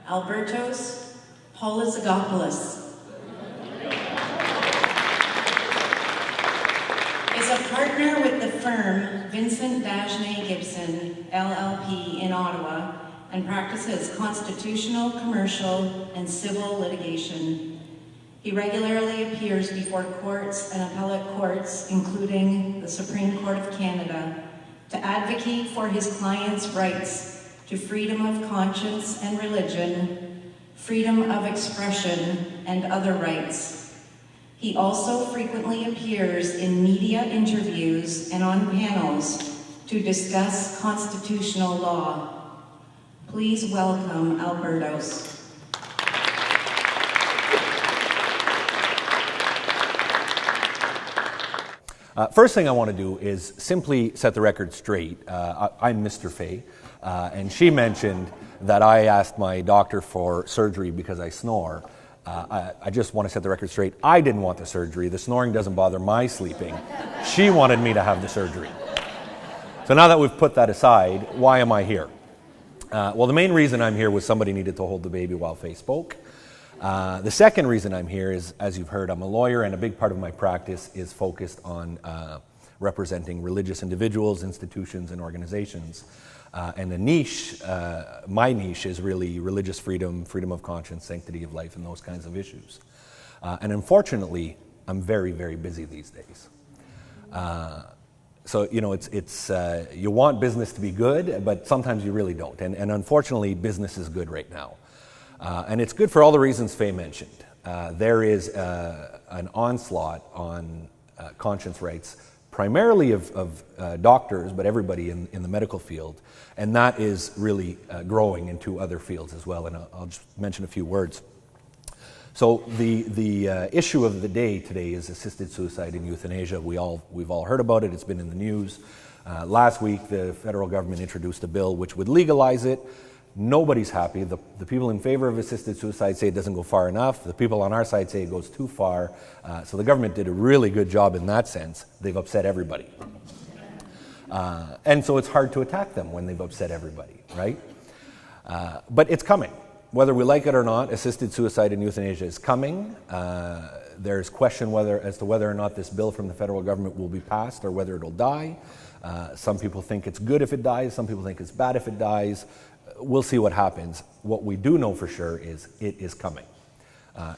Albertos, Polizogopoulos. Is a partner with the firm Vincent Dagenet Gibson, LLP in Ottawa, and practices constitutional, commercial, and civil litigation. He regularly appears before courts and appellate courts, including the Supreme Court of Canada, to advocate for his clients' rights to freedom of conscience and religion, freedom of expression, and other rights. He also frequently appears in media interviews and on panels to discuss constitutional law. Please welcome Albertos. First thing I want to do is simply set the record straight. I'm Mr. Fay, and she mentioned that I asked my doctor for surgery because I snore. I just want to set the record straight. I didn't want the surgery. The snoring doesn't bother my sleeping. She wanted me to have the surgery. So now that we've put that aside, why am I here? Well, the main reason I'm here was somebody needed to hold the baby while Faye spoke. The second reason I'm here is, as you've heard, I'm a lawyer, and a big part of my practice is focused on representing religious individuals, institutions, and organizations. And the niche, my niche, is really religious freedom, freedom of conscience, sanctity of life, and those kinds of issues. And unfortunately, I'm very, very busy these days. So, you know, it's you want business to be good, but sometimes you really don't. And unfortunately, business is good right now. And it's good for all the reasons Faye mentioned. There is an onslaught on conscience rights, primarily of doctors, but everybody in the medical field. And that is really growing into other fields as well. And I'll just mention a few words. So the issue of the day today is assisted suicide and euthanasia. We've all heard about it. It's been in the news. Last week, the federal government introduced a bill which would legalize it. Nobody's happy. The people in favor of assisted suicide say it doesn't go far enough. The people on our side say it goes too far. So the government did a really good job in that sense. They've upset everybody. And so it's hard to attack them when they've upset everybody, right? But it's coming. Whether we like it or not, assisted suicide and euthanasia is coming. There's question as to whether or not this bill from the federal government will be passed or whether it'll die. Some people think it's good if it dies. Some people think it's bad if it dies. We'll see what happens. What we do know for sure is it is coming.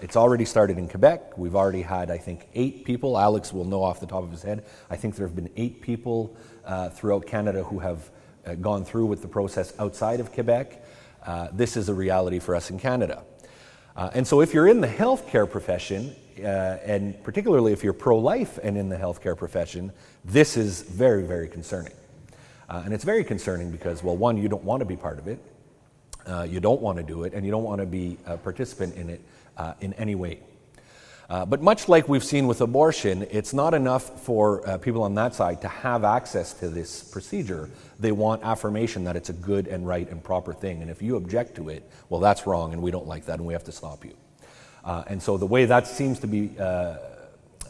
It's already started in Quebec. We've already had, I think, 8 people. Alex will know off the top of his head. I think there have been 8 people throughout Canada who have gone through with the process outside of Quebec. This is a reality for us in Canada. And so if you're in the healthcare profession, and particularly if you're pro-life and in the healthcare profession, this is very, very concerning. And it's very concerning because, well, one, you don't want to be part of it, you don't want to do it, and you don't want to be a participant in it in any way. But much like we've seen with abortion, it's not enough for people on that side to have access to this procedure. They want affirmation that it's a good and right and proper thing. And if you object to it, well, that's wrong, and we don't like that, and we have to stop you. And so the way that seems to be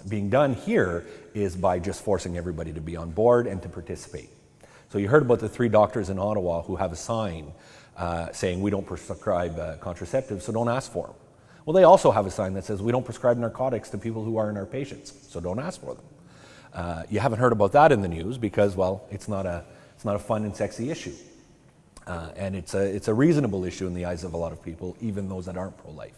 being done here is by just forcing everybody to be on board and to participate. So you heard about the 3 doctors in Ottawa who have a sign saying we don't prescribe contraceptives, so don't ask for them. Well, they also have a sign that says we don't prescribe narcotics to people who aren't our patients, so don't ask for them. You haven't heard about that in the news because, well, it's not a fun and sexy issue. And it's a reasonable issue in the eyes of a lot of people, even those that aren't pro-life.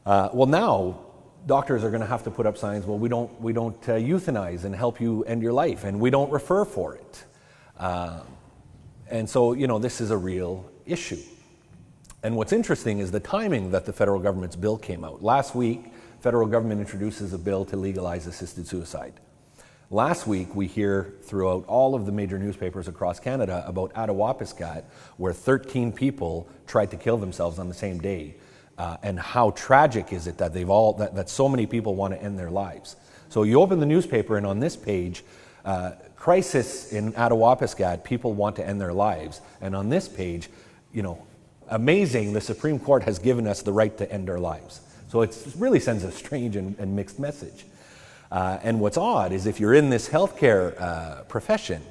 Well, now doctors are going to have to put up signs, well, we don't euthanize and help you end your life, and we don't refer for it. And so, you know, this is a real issue. And what's interesting is the timing that the federal government's bill came out. Last week, federal government introduces a bill to legalize assisted suicide. Last week, we hear throughout all of the major newspapers across Canada about Attawapiskat, where 13 people tried to kill themselves on the same day. And how tragic is it that that so many people want to end their lives. So you open the newspaper, and on this page, crisis in Attawapiskat, people want to end their lives. And on this page, you know, amazing, the Supreme Court has given us the right to end our lives. So it really sends a strange and mixed message. And what's odd is if you're in this healthcare profession,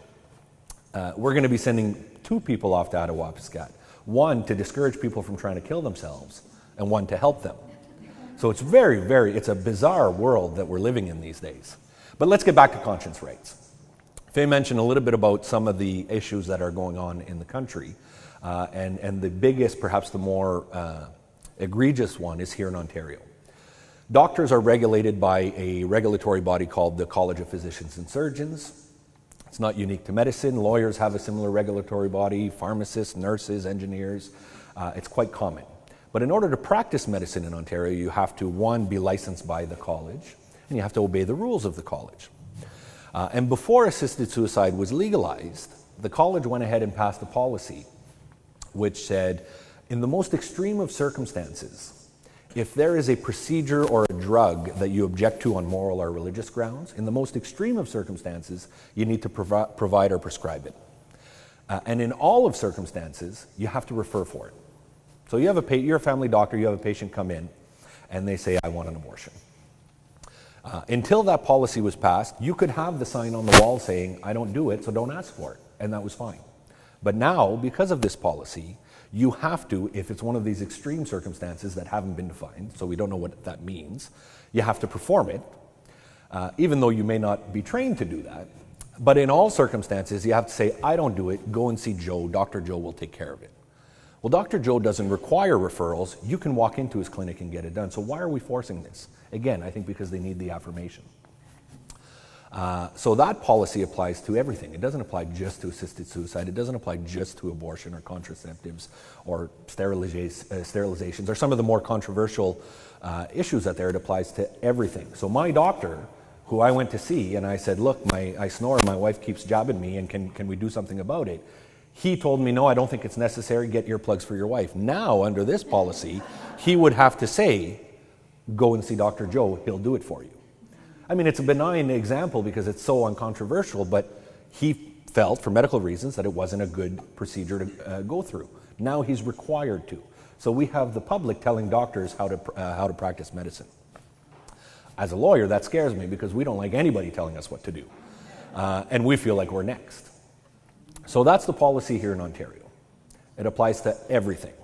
we're going to be sending 2 people off to Attawapiskat. One, to discourage people from trying to kill themselves, and one, to help them. So it's it's a bizarre world that we're living in these days. But let's get back to conscience rights. Faye mentioned a little bit about some of the issues that are going on in the country. And the biggest, perhaps the more egregious one, is here in Ontario. Doctors are regulated by a regulatory body called the College of Physicians and Surgeons. It's not unique to medicine. Lawyers have a similar regulatory body, pharmacists, nurses, engineers. It's quite common. But in order to practice medicine in Ontario, you have to, one, be licensed by the college, and you have to obey the rules of the college. And before assisted suicide was legalized, the college went ahead and passed a policy which said, in the most extreme of circumstances, if there is a procedure or a drug that you object to on moral or religious grounds, in the most extreme of circumstances, you need to provide or prescribe it. And in all of circumstances, you have to refer for it. So you're a family doctor, you have a patient come in, and they say, I want an abortion. Until that policy was passed, you could have the sign on the wall saying, I don't do it, so don't ask for it, and that was fine. But now, because of this policy, you have to, if it's one of these extreme circumstances that haven't been defined, so we don't know what that means, you have to perform it, even though you may not be trained to do that. But in all circumstances, you have to say, I don't do it, go and see Joe, Dr. Joe will take care of it. Well, Dr. Joe doesn't require referrals. You can walk into his clinic and get it done. So why are we forcing this? Again, I think because they need the affirmation. So that policy applies to everything. It doesn't apply just to assisted suicide. It doesn't apply just to abortion or contraceptives or sterilizations or some of the more controversial issues out there. It applies to everything. So my doctor, who I went to see, and I said, look, I snore, my wife keeps jabbing me, and can we do something about it? He told me, no, I don't think it's necessary, get earplugs for your wife. Now, under this policy, he would have to say, go and see Dr. Joe, he'll do it for you. I mean, it's a benign example because it's so uncontroversial, but he felt, for medical reasons, that it wasn't a good procedure to go through. Now he's required to. So we have the public telling doctors how to practice medicine. As a lawyer, that scares me because we don't like anybody telling us what to do. And we feel like we're next. So that's the policy here in Ontario. It applies to everything.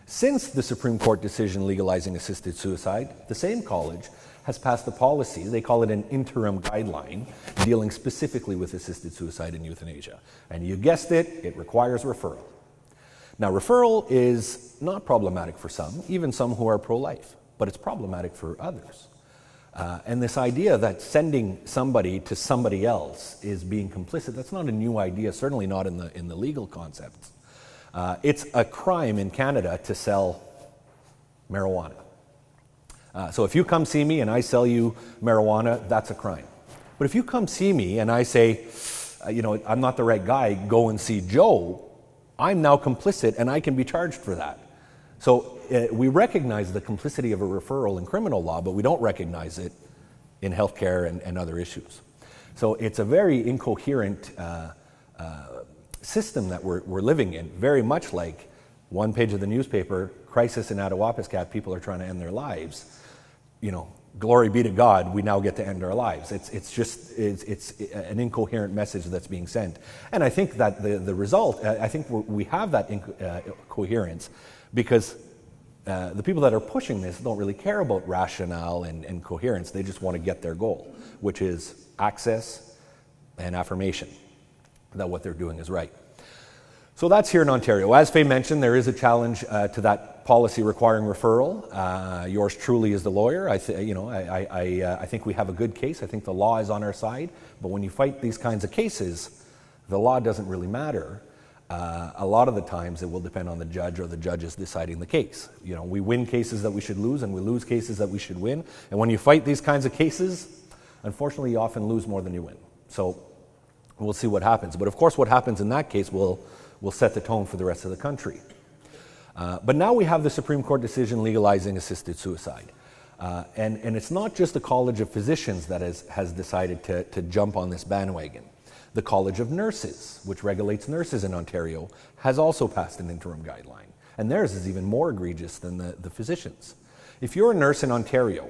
Since the Supreme Court decision legalizing assisted suicide, the same college has passed a policy, they call it an interim guideline, dealing specifically with assisted suicide and euthanasia. And you guessed it, it requires referral. Now, referral is not problematic for some, even some who are pro-life, but it's problematic for others. And this idea that sending somebody to somebody else is being complicit, that's not a new idea, certainly not in the legal concepts. It's a crime in Canada to sell marijuana. So if you come see me and I sell you marijuana, that's a crime. But if you come see me and I say, I'm not the right guy, go and see Joe, I'm now complicit and I can be charged for that. So we recognize the complicity of a referral in criminal law, but we don't recognize it in healthcare and other issues. So it's a very incoherent system that we're living in, very much like one page of the newspaper, crisis in Attawapiskat, people are trying to end their lives. Glory be to God, we now get to end our lives. It's an incoherent message that's being sent. And I think that the result, I think we have that coherence because the people that are pushing this don't really care about rationale and coherence. They just want to get their goal, which is access and affirmation that what they're doing is right. So that's here in Ontario. As Faye mentioned, there is a challenge to that policy requiring referral. Yours truly is the lawyer. I think we have a good case. I think the law is on our side. But when you fight these kinds of cases, the law doesn't really matter. A lot of the times it will depend on the judge or the judges deciding the case. We win cases that we should lose and we lose cases that we should win. And when you fight these kinds of cases, unfortunately you often lose more than you win. So we'll see what happens. But of course what happens in that case will set the tone for the rest of the country. But now we have the Supreme Court decision legalizing assisted suicide. And it's not just the College of Physicians that has decided to jump on this bandwagon. The College of Nurses, which regulates nurses in Ontario, has also passed an interim guideline. And theirs is even more egregious than the physicians. If you're a nurse in Ontario,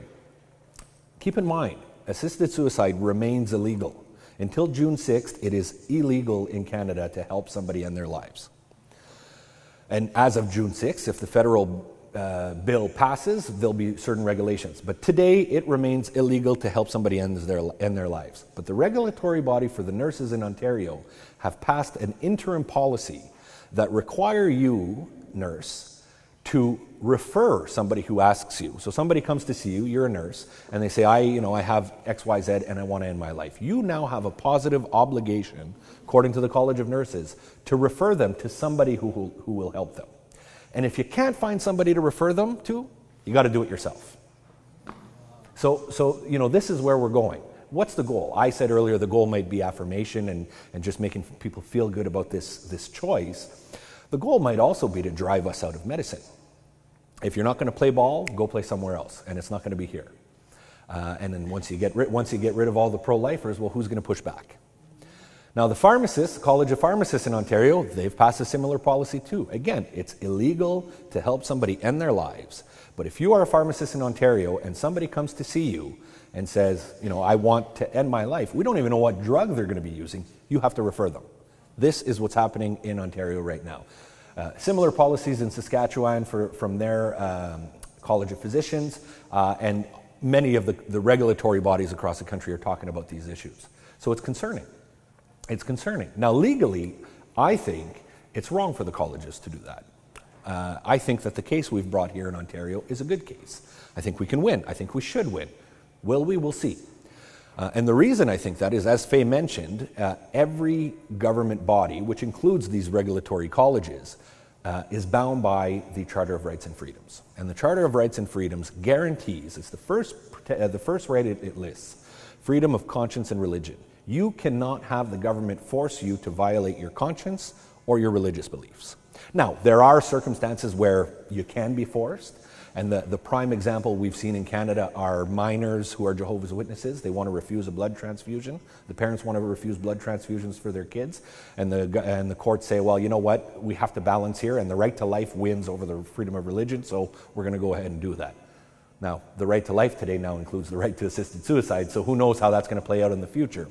keep in mind, assisted suicide remains illegal. Until June 6th, it is illegal in Canada to help somebody end their lives. And as of June 6th, if the federal bill passes, there'll be certain regulations. But today, it remains illegal to help somebody end their lives. But the regulatory body for the nurses in Ontario have passed an interim policy that require you, nurse, to refer somebody who asks you. So somebody comes to see you, you're a nurse, and they say, I have XYZ and I want to end my life. You now have a positive obligation, according to the College of Nurses, to refer them to somebody who will help them. And if you can't find somebody to refer them to, you got to do it yourself. So this is where we're going. What's the goal? I said earlier the goal might be affirmation and just making people feel good about this choice. The goal might also be to drive us out of medicine. If you're not going to play ball, go play somewhere else, and it's not going to be here. And then once you get rid of all the pro-lifers, well, who's going to push back? Now, the pharmacists, the College of Pharmacists in Ontario, they've passed a similar policy too. Again, it's illegal to help somebody end their lives. But if you are a pharmacist in Ontario and somebody comes to see you and says, I want to end my life, we don't even know what drug they're going to be using, you have to refer them. This is what's happening in Ontario right now. Similar policies in Saskatchewan from their College of Physicians, and many of the regulatory bodies across the country are talking about these issues. So it's concerning. It's concerning. Now, legally, I think it's wrong for the colleges to do that. I think that the case we've brought here in Ontario is a good case. I think we can win. I think we should win. Will we? We'll see. And the reason I think that is, as Faye mentioned, every government body, which includes these regulatory colleges, is bound by the Charter of Rights and Freedoms. And the Charter of Rights and Freedoms guarantees, it's the first right it lists, freedom of conscience and religion. You cannot have the government force you to violate your conscience or your religious beliefs. Now, there are circumstances where you can be forced. And the prime example we've seen in Canada are minors who are Jehovah's Witnesses. They want to refuse a blood transfusion. The parents want to refuse blood transfusions for their kids. And the courts say, well, you know what? We have to balance here, and the right to life wins over the freedom of religion, so we're going to go ahead and do that. Now, the right to life today now includes the right to assisted suicide, so who knows how that's going to play out in the future.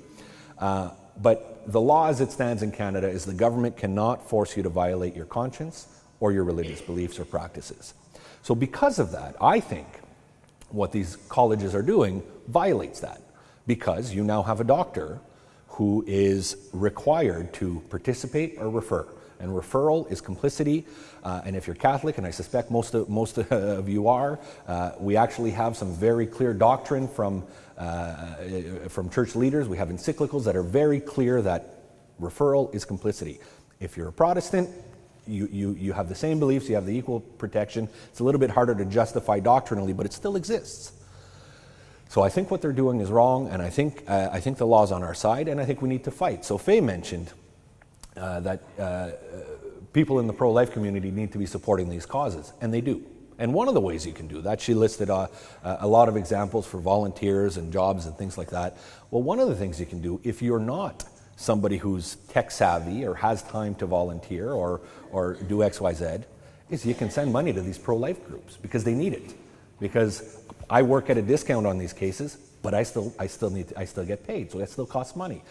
But the law as it stands in Canada is the government cannot force you to violate your conscience or your religious beliefs or practices. So because of that, I think what these colleges are doing violates that, because you now have a doctor who is required to participate or refer. And referral is complicity, and if you're Catholic, and I suspect most of you are, we actually have some very clear doctrine from church leaders. We have encyclicals that are very clear that referral is complicity. If you're a Protestant, you have the same beliefs, you have the equal protection. It's a little bit harder to justify doctrinally, but it still exists. So I think what they're doing is wrong, and I think the law's on our side, and I think we need to fight. So Faye mentioned that people in the pro-life community need to be supporting these causes, and they do. And one of the ways you can do that, she listed a lot of examples for volunteers and jobs and things like that. Well, one of the things you can do, if you're not somebody who's tech savvy or has time to volunteer or do XYZ, is you can send money to these pro-life groups because they need it. Because I work at a discount on these cases, but I still get paid, so that still costs money.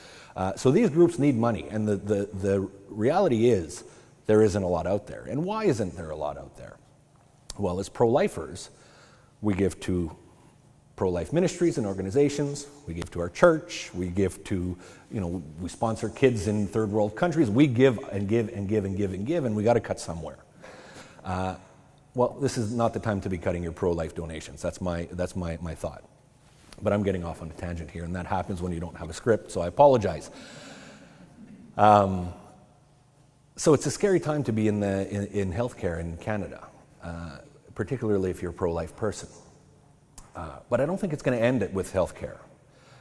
So these groups need money, and the reality is there isn't a lot out there. And why isn't there a lot out there? Well, as pro-lifers, we give to pro-life ministries and organizations, we give to our church, we give to, we sponsor kids in third world countries, we give and give and give and give and give, and we got to cut somewhere. Well, this is not the time to be cutting your pro-life donations. That's my thought. But I'm getting off on a tangent here, and that happens when you don't have a script, so I apologize. So it's a scary time to be in healthcare in Canada, particularly if you're a pro-life person. But I don't think it's going to end it with healthcare.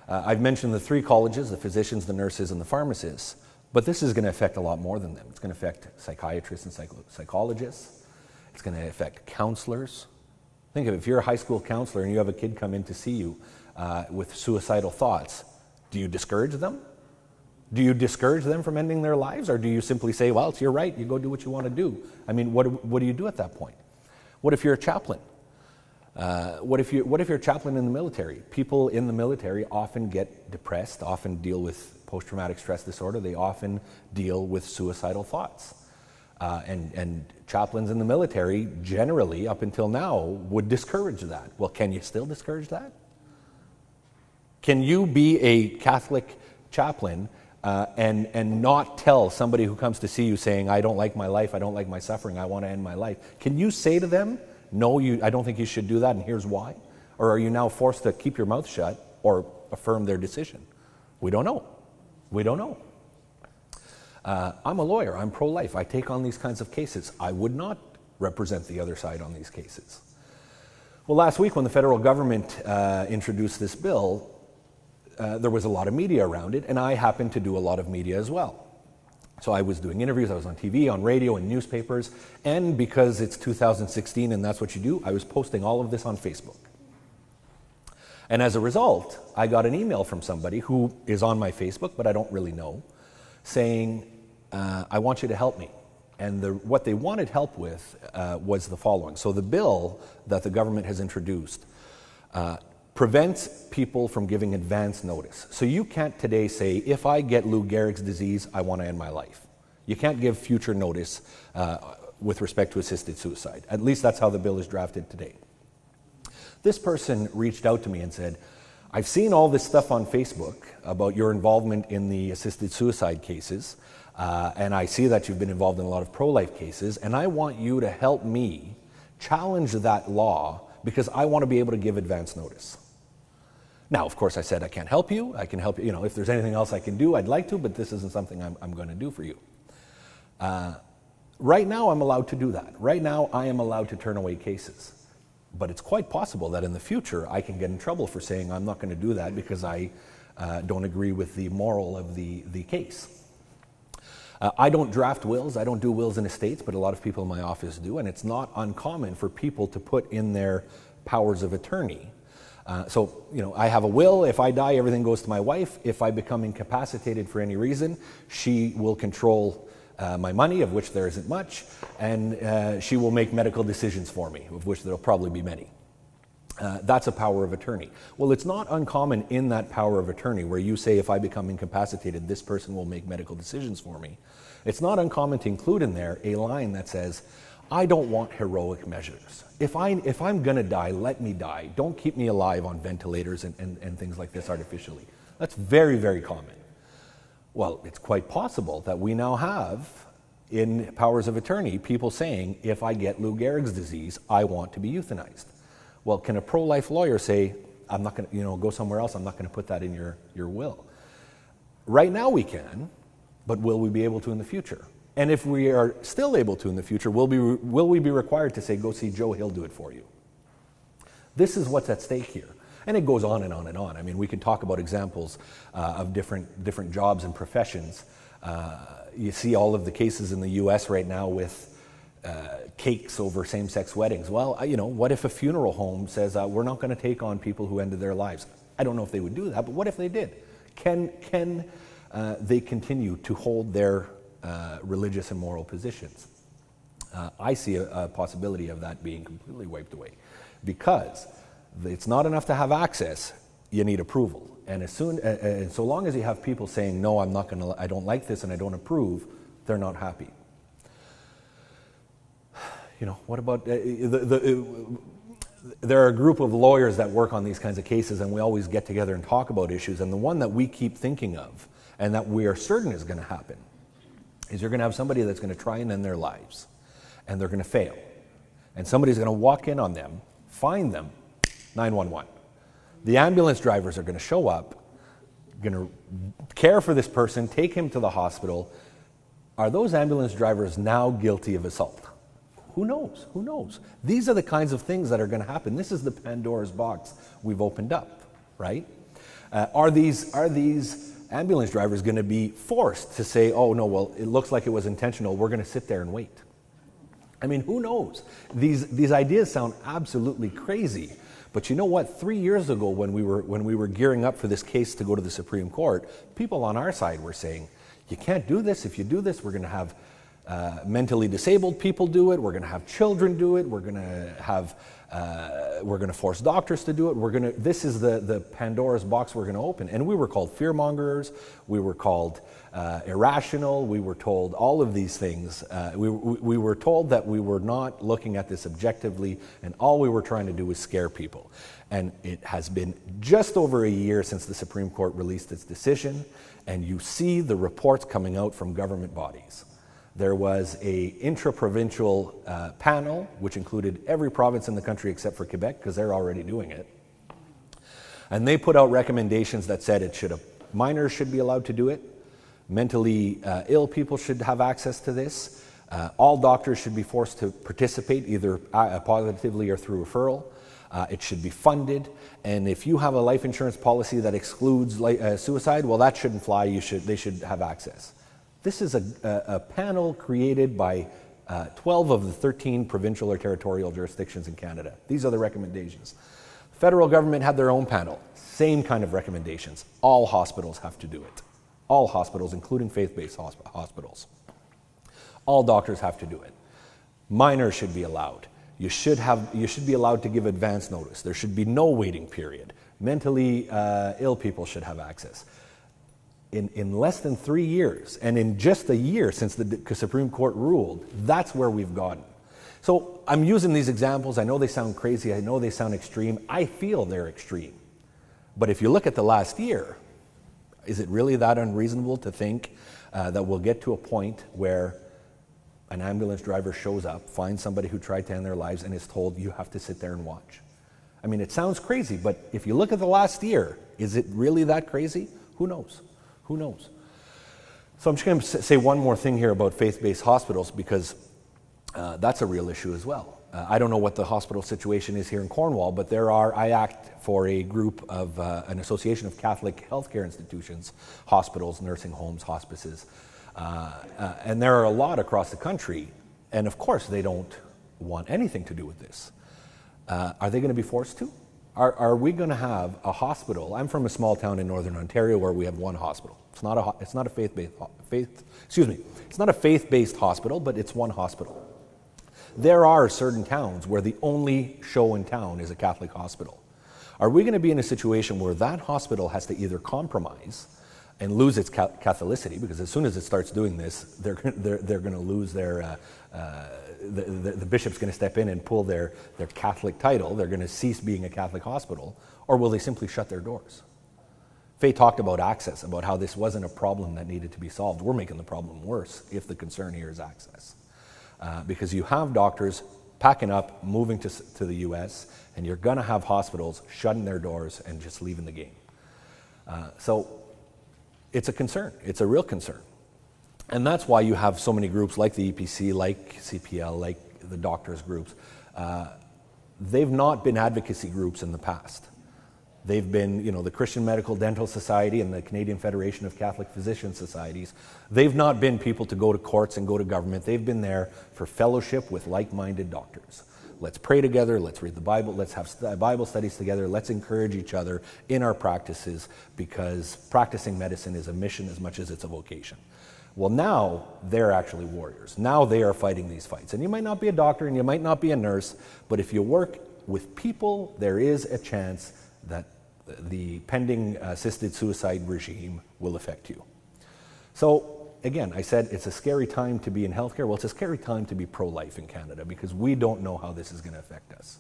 I've mentioned the three colleges, the physicians, the nurses, and the pharmacists, but this is going to affect a lot more than them. It's going to affect psychiatrists and psychologists. It's going to affect counselors. Think of it, if you're a high school counselor and you have a kid come in to see you with suicidal thoughts, do you discourage them? Do you discourage them from ending their lives, or do you simply say, well, it's your right, you go do what you want to do? I mean, what do you do at that point? What if you're a chaplain? What if you're a chaplain in the military? People in the military often get depressed, often deal with post-traumatic stress disorder, they often deal with suicidal thoughts. And chaplains in the military, generally, up until now, would discourage that. Well, can you still discourage that? Can you be a Catholic chaplain and not tell somebody who comes to see you saying, I don't like my life, I don't like my suffering, I want to end my life? Can you say to them, no, I don't think you should do that, and here's why? Or are you now forced to keep your mouth shut or affirm their decision? We don't know. We don't know. I'm a lawyer. I'm pro-life. I take on these kinds of cases. I would not represent the other side on these cases. Well, last week when the federal government introduced this bill, there was a lot of media around it, and I happened to do a lot of media as well. So I was doing interviews, I was on TV, on radio, and newspapers, and because it's 2016 and that's what you do, I was posting all of this on Facebook. And as a result, I got an email from somebody who is on my Facebook, but I don't really know, saying, I want you to help me. And what they wanted help with was the following. So the bill that the government has introduced prevents people from giving advance notice. So you can't today say, if I get Lou Gehrig's disease, I want to end my life. You can't give future notice with respect to assisted suicide. At least that's how the bill is drafted today. This person reached out to me and said, I've seen all this stuff on Facebook about your involvement in the assisted suicide cases, and I see that you've been involved in a lot of pro-life cases, and I want you to help me challenge that law because I want to be able to give advance notice. Now, of course, I said, I can't help you. I can help you. You know, if there's anything else I can do, I'd like to, but this isn't something I'm going to do for you. Right now, I'm allowed to do that. Right now, I am allowed to turn away cases. But it's quite possible that in the future, I can get in trouble for saying I'm not going to do that because I don't agree with the moral of the case. I don't draft wills. I don't do wills in estates, but a lot of people in my office do, and it's not uncommon for people to put in their powers of attorney. So, you know, I have a will. If I die, everything goes to my wife. If I become incapacitated for any reason, she will control my money, of which there isn't much, and she will make medical decisions for me, of which there will probably be many. That's a power of attorney. Well, it's not uncommon in that power of attorney where you say, if I become incapacitated, this person will make medical decisions for me. It's not uncommon to include in there a line that says, I don't want heroic measures. If I'm going to die, let me die. Don't keep me alive on ventilators and things like this artificially. That's very, very common. Well, it's quite possible that we now have, in powers of attorney, people saying, if I get Lou Gehrig's disease, I want to be euthanized. Well, can a pro-life lawyer say, I'm not going to, go somewhere else, I'm not going to put that in your will? Right now we can, but will we be able to in the future? And if we are still able to in the future, will we be required to say, go see Joe, he'll do it for you? This is what's at stake here. And it goes on and on and on. I mean, we can talk about examples of different jobs and professions. You see all of the cases in the U.S. right now with cakes over same-sex weddings. Well, what if a funeral home says, we're not going to take on people who ended their lives? I don't know if they would do that, but what if they did? Can they continue to hold their religious and moral positions? I see a possibility of that being completely wiped away, because it's not enough to have access, you need approval. And so long as you have people saying, no, I don't like this and I don't approve, they're not happy. What about, there are a group of lawyers that work on these kinds of cases, and we always get together and talk about issues, and the one that we keep thinking of, and that we are certain is going to happen, is you're going to have somebody that's going to try and end their lives, and they're going to fail. And somebody's going to walk in on them, find them, 911. The ambulance drivers are going to show up, going to care for this person, take him to the hospital. Are those ambulance drivers now guilty of assault? Who knows? Who knows? These are the kinds of things that are going to happen. This is the Pandora's box we've opened up, right? Are these ambulance drivers going to be forced to say, oh no, well, it looks like it was intentional, we're going to sit there and wait? I mean, who knows? These ideas sound absolutely crazy. But you know what? 3 years ago, when we were gearing up for this case to go to the Supreme Court, people on our side were saying, you can't do this. If you do this, we're going to have mentally disabled people do it. We're going to have children do it. We're going to force doctors to do it. This is the Pandora's box we're going to open. And we were called fearmongers. We were called irrational. We were told all of these things. We were told that we were not looking at this objectively, and all we were trying to do was scare people. And it has been just over a year since the Supreme Court released its decision, and you see the reports coming out from government bodies. There was an intra-provincial panel, which included every province in the country except for Quebec, because they're already doing it. And they put out recommendations that said minors should be allowed to do it, mentally ill people should have access to this, all doctors should be forced to participate either positively or through referral. It should be funded, and if you have a life insurance policy that excludes suicide, well, that shouldn't fly. They should have access. This is a panel created by 12 of the 13 provincial or territorial jurisdictions in Canada. These are the recommendations. Federal government had their own panel, same kind of recommendations. All hospitals have to do it. All hospitals, including faith-based hospitals. All doctors have to do it. Minors should be allowed. You should be allowed to give advance notice. There should be no waiting period. Mentally ill people should have access. In less than 3 years, and in just a year since the Supreme Court ruled, that's where we've gotten. So I'm using these examples. I know they sound crazy. I know they sound extreme. I feel they're extreme. But if you look at the last year, is it really that unreasonable to think that we'll get to a point where an ambulance driver shows up, finds somebody who tried to end their lives, and is told, you have to sit there and watch? I mean, it sounds crazy, but if you look at the last year, is it really that crazy? Who knows? Who knows? So I'm just going to say one more thing here about faith-based hospitals, because that's a real issue as well. I don't know what the hospital situation is here in Cornwall, but I act for a group of an association of Catholic healthcare institutions, hospitals, nursing homes, hospices, and there are a lot across the country, and of course they don't want anything to do with this. Are they going to be forced to? Are we going to have a hospital? I'm from a small town in Northern Ontario where we have one hospital. It's not a faith-based hospital, but it's one hospital. There are certain towns where the only show in town is a Catholic hospital. Are we going to be in a situation where that hospital has to either compromise and lose its Catholicity, because as soon as it starts doing this, they're going to lose their the bishop's going to step in and pull their Catholic title. They're going to cease being a Catholic hospital, or will they simply shut their doors? Faye talked about access, about how this wasn't a problem that needed to be solved. We're making the problem worse if the concern here is access. Because you have doctors packing up, moving to the US, and you're going to have hospitals shutting their doors and just leaving the game. So it's a concern. It's a real concern. And that's why you have so many groups like the EPC, like CPL, like the doctors' groups. They've not been advocacy groups in the past. They've been, the Christian Medical Dental Society and the Canadian Federation of Catholic Physician Societies. They've not been people to go to courts and go to government. They've been there for fellowship with like-minded doctors. Let's pray together, let's read the Bible, let's have Bible studies together, let's encourage each other in our practices, because practicing medicine is a mission as much as it's a vocation. Well, now they're actually warriors. Now they are fighting these fights. And you might not be a doctor and you might not be a nurse, but if you work with people, there is a chance that the pending assisted suicide regime will affect you. So again, I said it's a scary time to be in healthcare. Well, it's a scary time to be pro-life in Canada, because we don't know how this is going to affect us.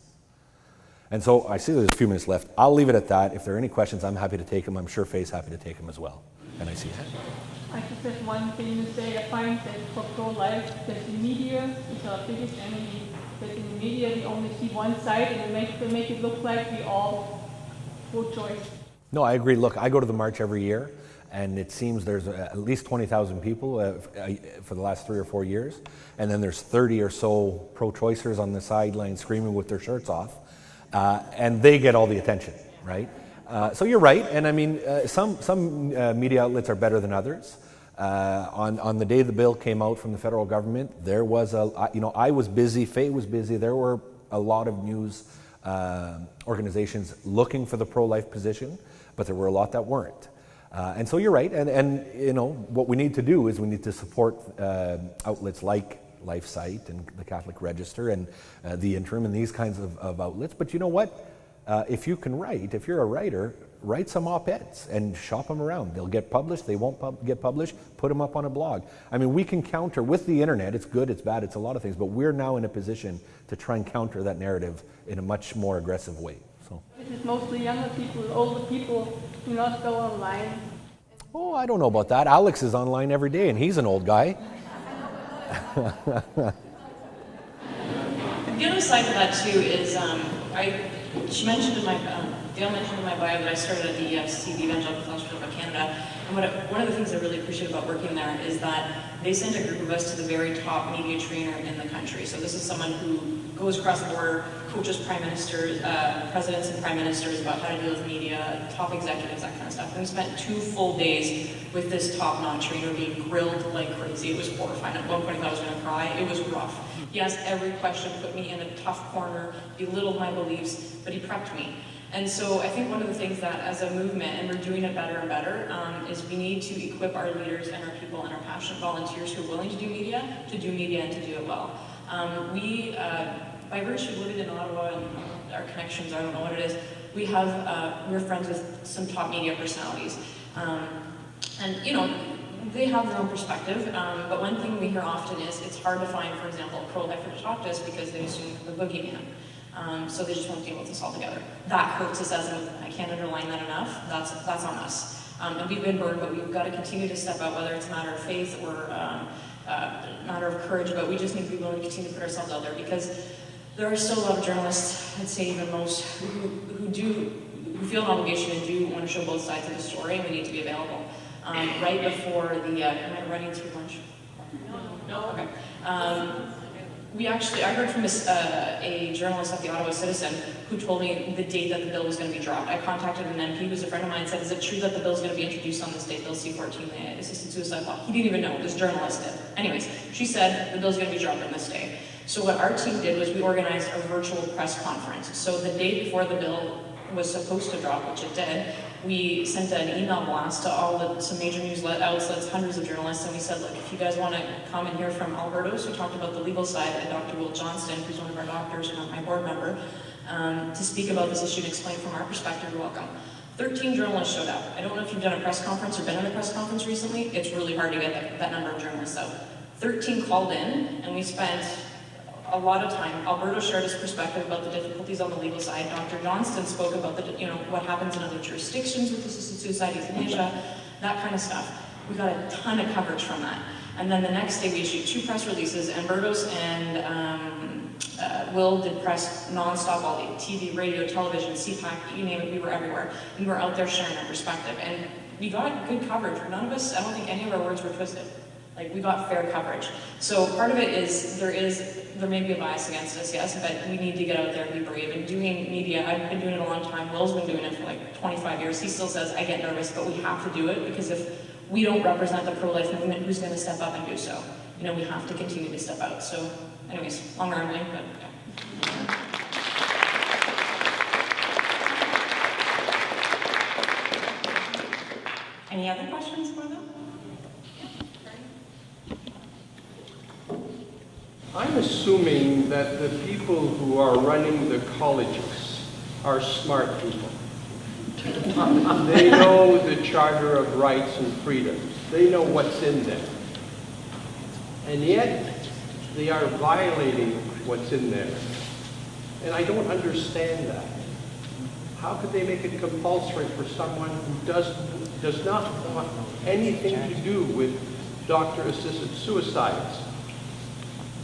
And so I see there's a few minutes left. I'll leave it at that. If there are any questions, I'm happy to take them. I'm sure Faye's happy to take them as well. And I see that. I just have one thing to say. I find that for pro-life, that the media is our biggest enemy. That in the media we only see one side, and they make it look like we all pro-choice. No, I agree. Look, I go to the march every year, and it seems there's at least 20,000 people for the last 3 or 4 years, and then there's 30 or so pro-choicers on the sideline screaming with their shirts off, and they get all the attention, right? So you're right, and I mean, some media outlets are better than others. On the day the bill came out from the federal government, there was I was busy, Faye was busy. There were a lot of news organizations looking for the pro-life position, but there were a lot that weren't. And so you're right, and what we need to do is we need to support outlets like LifeSite and the Catholic Register and the Interim and these kinds of outlets. But you know what? If you can write, if you're a writer, write some op-eds and shop them around. They'll get published, they won't get published, put them up on a blog. I mean, we can counter, with the internet, it's good, it's bad, it's a lot of things, but we're now in a position to try and counter that narrative in a much more aggressive way. So. This is mostly younger people, older people do not go online. Oh, I don't know about that. Alex is online every day, and he's an old guy. The other side of that too is, Dale mentioned in my bio that I started at the EFC, the Evangelical Fellowship of Canada, and one of the things I really appreciate about working there is that they sent a group of us to the very top media trainer in the country. So this is someone who goes across the border, coaches prime ministers, presidents and prime ministers about how to deal with media, top executives, that kind of stuff. And we spent 2 full days with this top-notch trainer being grilled like crazy. It was horrifying. At one point I thought I was going to cry. It was rough. He asked every question, put me in a tough corner, belittled my beliefs, but he prepped me. And so I think one of the things that as a movement, and we're doing it better and better, is we need to equip our leaders and our people and our passionate volunteers who are willing to do media and to do it well. By virtue of living in Ottawa and our connections, I don't know what it is, we're friends with some top media personalities. And you know, they have their own perspective, but one thing we hear often is it's hard to find, for example, a pro-lifer to talk to us because they assume the boogeyman. So they just won't deal with us altogether. That hurts us I can't underline that enough, that's on us. And we've been burned, but we've got to continue to step out, whether it's a matter of faith or a matter of courage, but we just need to be willing to continue to put ourselves out there because there are still a lot of journalists, I'd say even most, who feel an obligation and do want to show both sides of the story, and we need to be available. Right before am I running through lunch? No. Okay. I heard from a journalist at the Ottawa Citizen who told me the date that the bill was going to be dropped. I contacted an MP who's a friend of mine and said, is it true that the bill is going to be introduced on this date, Bill C-14, the assisted suicide law? He didn't even know, this journalist did. Anyways, she said the bill's going to be dropped on this day. So what our team did was we organized a virtual press conference. So the day before the bill was supposed to drop, which it did, we sent an email blast to some major news outlets, hundreds of journalists, and we said, look, if you guys want to come and hear from Albertos, who talked about the legal side, and Dr. Will Johnston, who's one of our doctors and my board member, to speak about this issue and explain from our perspective, you're welcome. 13 journalists showed up. I don't know if you've done a press conference or been in a press conference recently. It's really hard to get that number of journalists out. 13 called in, and we spent a lot of time. Alberto shared his perspective about the difficulties on the legal side. Dr. Johnston spoke about what happens in other jurisdictions with assisted suicide, euthanasia, that kind of stuff. We got a ton of coverage from that. And then the next day we issued 2 press releases. Albertos and Will did press nonstop all day. TV, radio, television, CPAC, you name it, we were everywhere. And we were out there sharing our perspective. And we got good coverage. None of us, I don't think any of our words were twisted. Like, we got fair coverage. So part of it is, there may be a bias against us, yes, but we need to get out there and be brave. And doing media, I've been doing it a long time. Will's been doing it for like 25 years. He still says, I get nervous, but we have to do it because if we don't represent the pro-life movement, who's going to step up and do so? You know, we have to continue to step out. So anyways, long rambling, but yeah. Any other questions for them? I'm assuming that the people who are running the colleges are smart people. They know the Charter of Rights and Freedoms. They know what's in there. And yet, they are violating what's in there. And I don't understand that. How could they make it compulsory for someone who does not want anything to do with doctor-assisted suicides?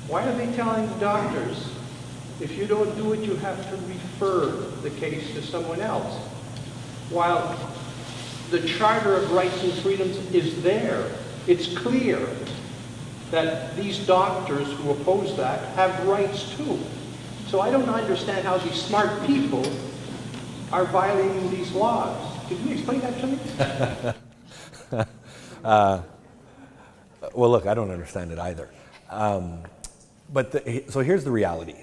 Why are they telling doctors, if you don't do it, you have to refer the case to someone else? While the Charter of Rights and Freedoms is there, it's clear that these doctors who oppose that have rights too. So I don't understand how these smart people are violating these laws. Could you explain that to me? Well, look, I don't understand it either. So here's the reality.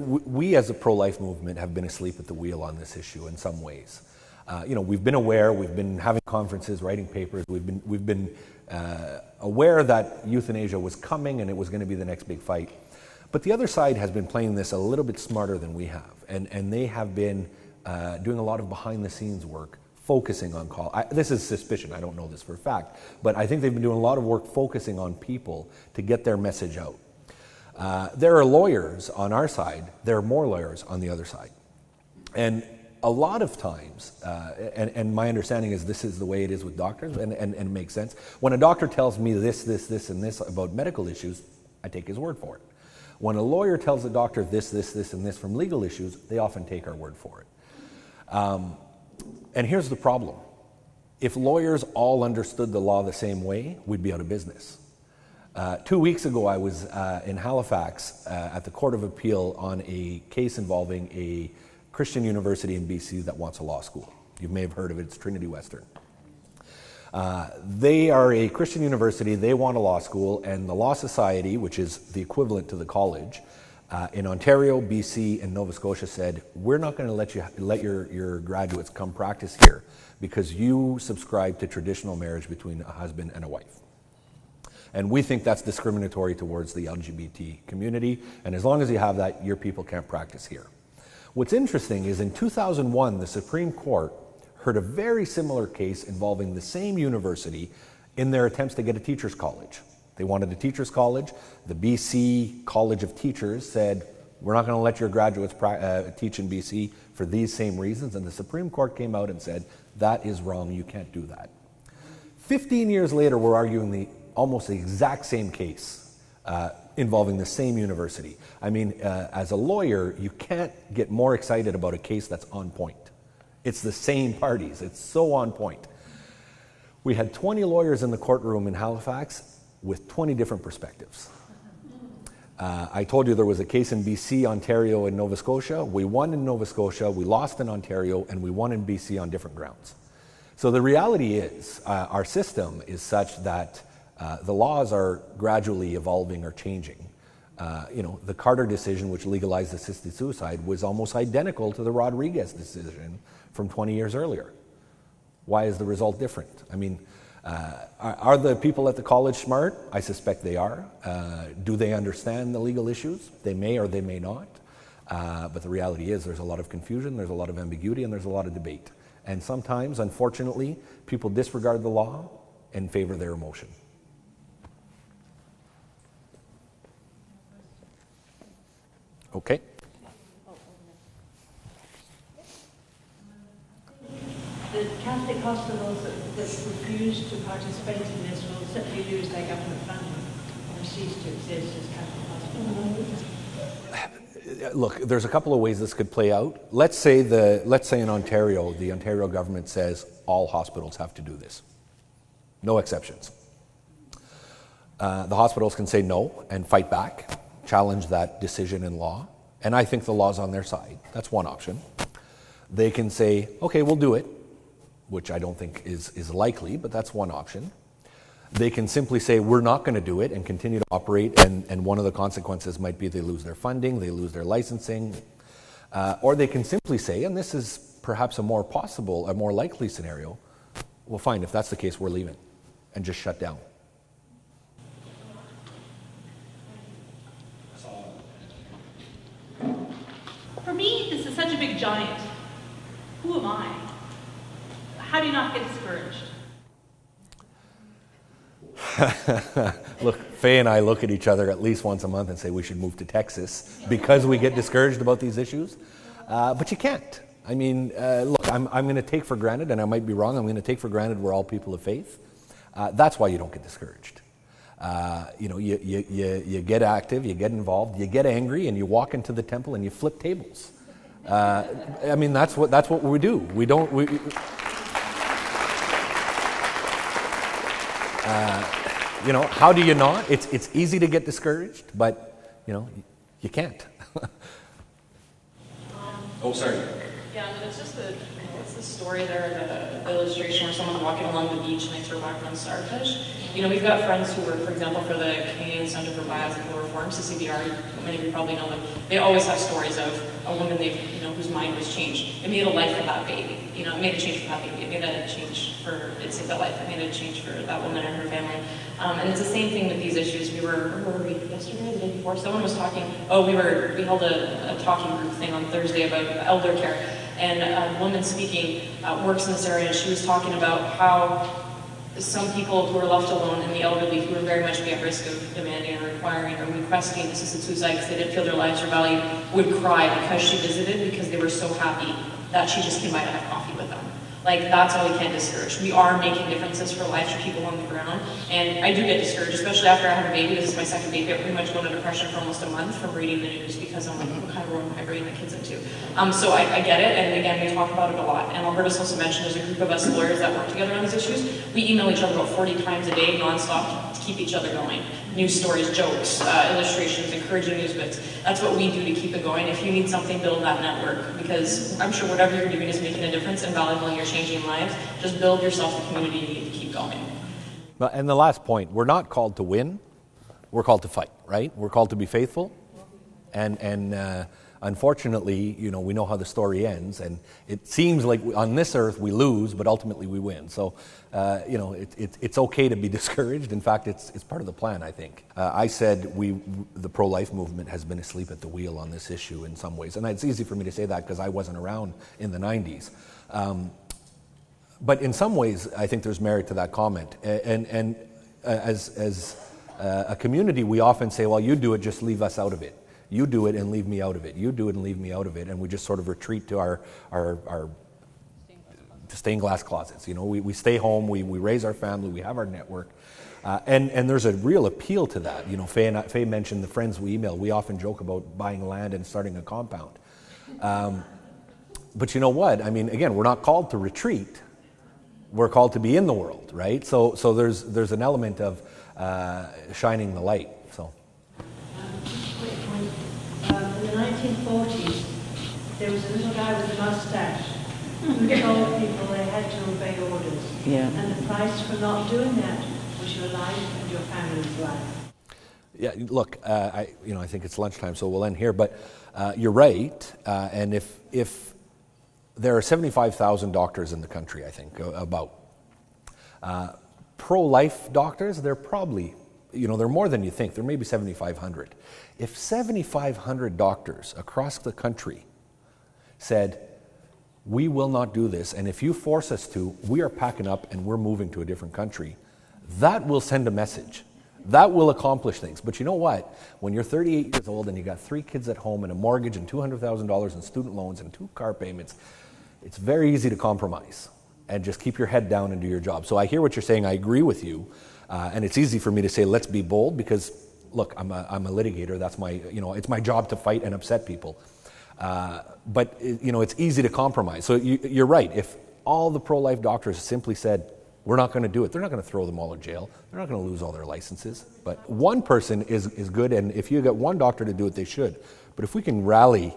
We as a pro-life movement have been asleep at the wheel on this issue in some ways. We've been aware, we've been having conferences, writing papers, we've been aware that euthanasia was coming and it was going to be the next big fight. But the other side has been playing this a little bit smarter than we have. And they have been doing a lot of behind-the-scenes work, focusing on this is suspicion, I don't know this for a fact, but I think they've been doing a lot of work focusing on people to get their message out. There are lawyers on our side, there are more lawyers on the other side. And a lot of times, and my understanding is this is the way it is with doctors, and it makes sense. When a doctor tells me this, and this about medical issues, I take his word for it. When a lawyer tells the doctor this, and this from legal issues, they often take our word for it. And here's the problem. If lawyers all understood the law the same way, we'd be out of business. 2 weeks ago, I was in Halifax at the Court of Appeal on a case involving a Christian university in BC that wants a law school. You may have heard of it, it's Trinity Western. They are a Christian university, they want a law school, and the Law Society, which is the equivalent to the college, in Ontario, BC, and Nova Scotia said, we're not going to let your graduates come practice here because you subscribe to traditional marriage between a husband and a wife. And we think that's discriminatory towards the LGBT community, and as long as you have that, your people can't practice here. What's interesting is in 2001, the Supreme Court heard a very similar case involving the same university in their attempts to get a teachers' college. They wanted a teachers' college. The BC College of Teachers said, we're not going to let your graduates teach in BC for these same reasons. And the Supreme Court came out and said, that is wrong, you can't do that. 15 years later, we're arguing almost the exact same case involving the same university. I mean, as a lawyer, you can't get more excited about a case that's on point. It's the same parties, it's so on point. We had 20 lawyers in the courtroom in Halifax with 20 different perspectives. I told you there was a case in BC, Ontario, and Nova Scotia. We won in Nova Scotia, we lost in Ontario, and we won in BC on different grounds. So the reality is, our system is such that the laws are gradually evolving or changing. The Carter decision, which legalized assisted suicide, was almost identical to the Rodriguez decision from 20 years earlier. Why is the result different? I mean, are the people at the college smart? I suspect they are. Do they understand the legal issues? They may or they may not. But the reality is there's a lot of confusion, there's a lot of ambiguity, and there's a lot of debate. And sometimes, unfortunately, people disregard the law and favor their emotion. Okay. The Catholic hospitals that refuse to participate in this will simply lose their government funding and cease to exist as Catholic hospitals. Look, there's a couple of ways this could play out. Let's say in Ontario, the Ontario government says all hospitals have to do this. No exceptions. The hospitals can say no and fight back, challenge that decision in law, and I think the law's on their side. That's one option. They can say, okay, we'll do it, which I don't think is likely, but that's one option. They can simply say, we're not going to do it and continue to operate, and one of the consequences might be they lose their funding, they lose their licensing, or they can simply say, and this is perhaps a more likely scenario, well, fine, if that's the case, we're leaving, and just shut down. For me, this is such a big giant. Who am I? How do you not get discouraged? Look, Faye and I look at each other at least once a month and say we should move to Texas because we get discouraged about these issues. But you can't. I mean, look, I'm going to take for granted, and I might be wrong, I'm going to take for granted we're all people of faith. That's why you don't get discouraged. You get active, you get involved, you get angry, and you walk into the temple and you flip tables. I mean, that's what we do. How do you not? It's easy to get discouraged, but you can't. Oh, sorry. Yeah, and it's just what's the story there, the illustration where someone's walking along the beach and they throw back one starfish. We've got friends who work, for example, for the Canadian Center for Bioethical Reform, CCBR, many of you probably know them. They always have stories of a woman whose mind was changed. It made a life for that baby. It made a change for that baby. It made a change it saved that life. It made a change for that woman and her family. And it's the same thing with these issues. Where were we yesterday, the day before? Someone was talking, we held a talking group thing on Thursday about elder care. and a woman speaking works in this area, and she was talking about how some people who are left alone and the elderly who are very much at risk of demanding or requiring or requesting assisted suicide because they didn't feel their lives were valued would cry because she visited because they were so happy that she just came by to have coffee with them. Like, that's all we can't discourage. We are making differences for lives for people on the ground, and I do get discouraged, especially after I have a baby. This is my second baby. I pretty much go into depression for almost a month from reading the news because I'm like, what kind of world am I bringing my kids into? So I get it, and again, we talk about it a lot. And Albertos also mentioned there's a group of us lawyers that work together on these issues. We email each other about 40 times a day, nonstop, to keep each other going. News stories, jokes, illustrations, encouraging news bits. That's what we do to keep it going. If you need something, build that network, because I'm sure whatever you're doing is making a difference and valuable and you're changing lives. Just build yourself the community you need to keep going. Well, and the last point, we're not called to win, we're called to fight, right? We're called to be faithful, and unfortunately, you know, we know how the story ends, and it seems like on this earth we lose, but ultimately we win. So, you know, it's okay to be discouraged. In fact, it's part of the plan, I think. I said the pro-life movement has been asleep at the wheel on this issue in some ways, and it's easy for me to say that because I wasn't around in the 90s. But in some ways, I think there's merit to that comment. And as a community, we often say, well, you do it, just leave us out of it. You do it and leave me out of it. You do it and leave me out of it. And we just sort of retreat to our stained glass closets. You know, we stay home, we raise our family, we have our network. And there's a real appeal to that. You know, Faye mentioned the friends we email. We often joke about buying land and starting a compound. But you know what? I mean, again, we're not called to retreat. We're called to be in the world, right? So there's an element of shining the light. So. Just a quick point. In the 1940s, there was a little guy with a mustache who told people they had to obey orders. Yeah. And the price for not doing that was your life and your family's life. Yeah, look, I think it's lunchtime, so we'll end here. But you're right, and if there are 75,000 doctors in the country, I think, about. Pro-life doctors, they're probably, they're more than you think. There may be 7,500. If 7,500 doctors across the country said, we will not do this, and if you force us to, we are packing up and we're moving to a different country, that will send a message. That will accomplish things. But you know what? When you're 38 years old and you got 3 kids at home and a mortgage and $200,000 in student loans and 2 car payments, it's very easy to compromise and just keep your head down and do your job. So I hear what you're saying. I agree with you. And it's easy for me to say, let's be bold, because, look, I'm a litigator. That's my, it's my job to fight and upset people. But, it's easy to compromise. So you're right. If all the pro-life doctors simply said, we're not going to do it, they're not going to throw them all in jail. They're not going to lose all their licenses. But one person is good, and if you get one doctor to do it, they should. But if we can rally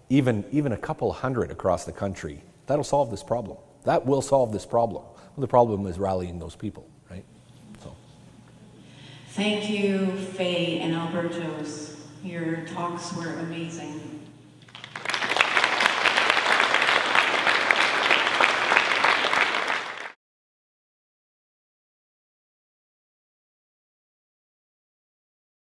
even a couple hundred across the country, that'll solve this problem. That will solve this problem. The problem is rallying those people, right? So. Thank you, Faye and Albertos. Your talks were amazing.